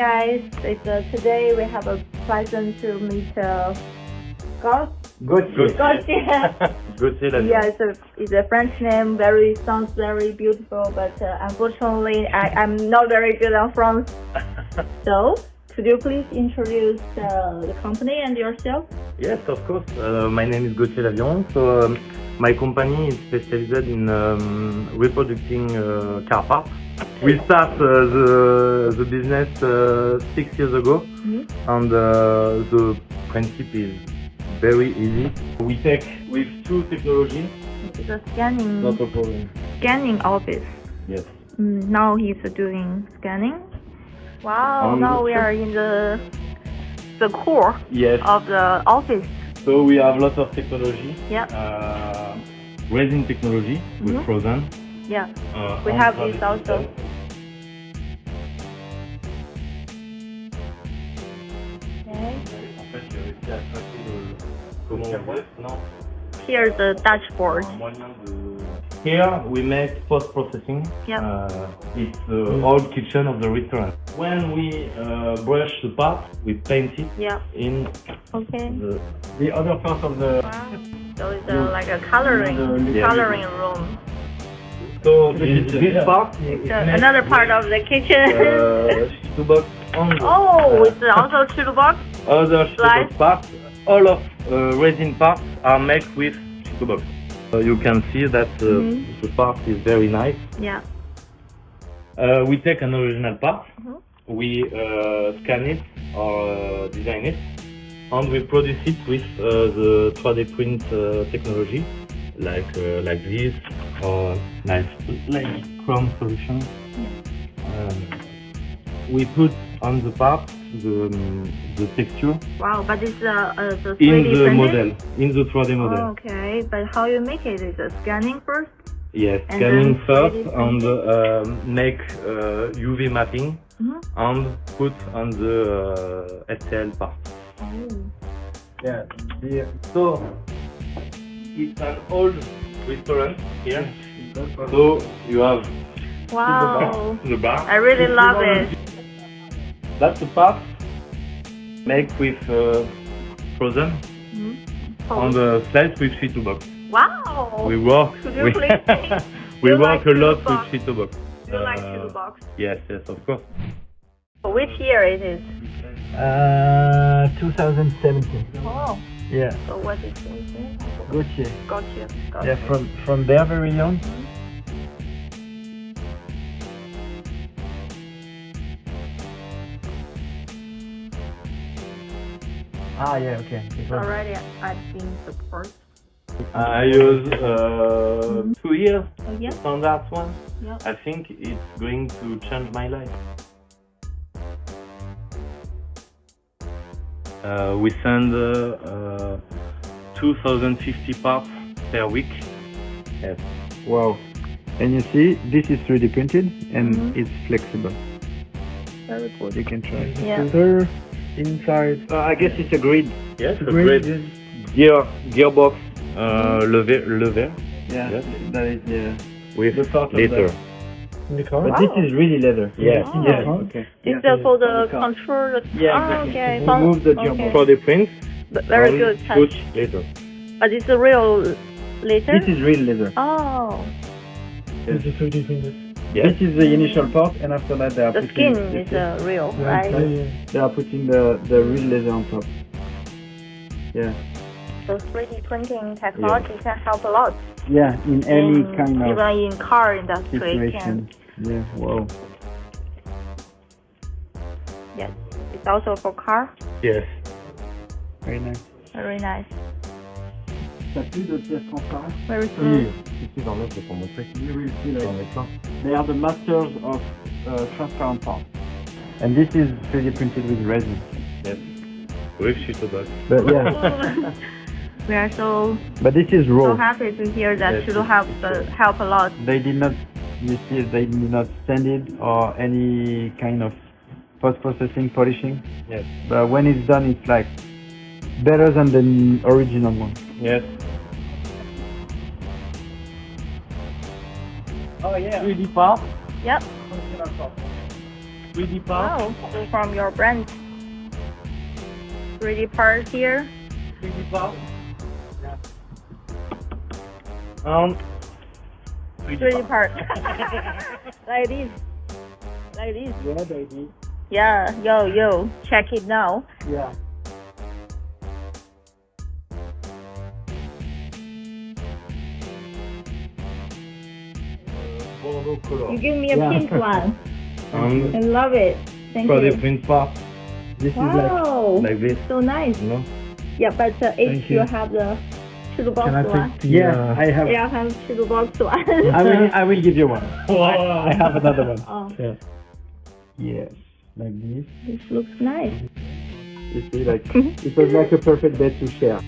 guys. Today we have a pleasure to meet Gauthier. Yeah, it's a French name. Sounds very beautiful, but unfortunately, I'm not very good on France. So, could you please introduce the company and yourself? Yes, of course. My name is Gauthier Lavion. So my company is specialized in reproducing car parts. We start the business 6 years ago, and the principle is very easy. We take with two technologies. It's a scanning. Not a problem. Scanning office. Yes. Now he's doing scanning. Wow! Now we are in the core of the office. So we have lots of technology. Yeah. Resin technology with frozen. Yeah. We have this also. Here's the dashboard. Here we make post-processing. Yep. It's the old kitchen of the restaurant. When we brush the part, we paint it in the other part of the... Wow. So it's like a coloring room. So this part is another part of the kitchen. CHITUBOX on it's also CHITUBOX. Other CHITUBOX parts. All of resin parts are made with CHITUBOX. You can see that the part is very nice. Yeah. We take an original part, we scan it or design it, and we produce it with the 3D print technology, like this, or like chrome solution. We put on the part the texture. Wow, but it's the 3D in the printing? model, in the 3D model. Oh, okay, but how you make it? Is it scanning first? Yes, scanning first and make UV mapping and put on the STL part. Yeah, so it's an old restaurant here. So you have the bar. I really love it. That's the part made with frozen on the slice with CHITUBOX. Wow! We work. We work a lot with CHITUBOX. Do you like CHITUBOX? Yes, of course. Which year it is? 2017. Oh. Yeah. So what is it? Gauthier. Yeah, from there very young. Ah, yeah, okay. Already I've been support. I use 2 years on that one. Yeah. I think it's going to change my life. We send 2,050 parts per week. Yes. Wow. And you see, this is 3D printed and it's flexible. Very good. You can try. Yeah. Inside. I guess it's a grid. Yes, a grid. Gearbox. Lever. Yeah, yes. that is with leather. In the car? But this is really leather. Yes. Oh. Yes. Okay. It's for the control. Yeah, okay. Remove the gearbox. For the prints. Very good touch. Leather. But it's a real leather? This is real leather. Oh. This is 3D printed. Yes. This is the initial part, and after that they are the putting... skin is real, right? They are putting the real leather on top. Yeah. So 3D printing technology can help a lot. Yeah, in any kind of even in car industry. situation. Yeah, wow. Yes, it's also for car. Yes. Very nice. Very nice. T'as plus de pièces transparentes? Very smooth. Ici dans l'autre, c'est pour montrer. You will see later. They are the masters of transparent parts. And this is 3D printed with resin. Yes. With CHITUBOX. But yeah. We are so But this is raw. so happy to hear that should help a lot. They did not, you see, they did not sand it or any kind of post-processing polishing. Yes. But when it's done, it's like better than the original one. Yes. Oh yeah. 3D part. Yep. 3D part. Wow, so from your brand. 3D part here. 3D part. Yeah. 3D part. Like this. Like this. Yeah, baby. Yeah, yo, check it now. Yeah. Bordeaux color. You give me a pink one. I And love it. Thank for you. the print part, This Wow, like this. so nice. You know? Yeah, but if you you. have the CHITUBOX Can I one. take the, yeah, I have. Yeah, I have CHITUBOX one. I will give you one. Wow. I have another one. Oh, Yeah. Yes, like this. this looks nice. You see, like it was like a perfect bed to share.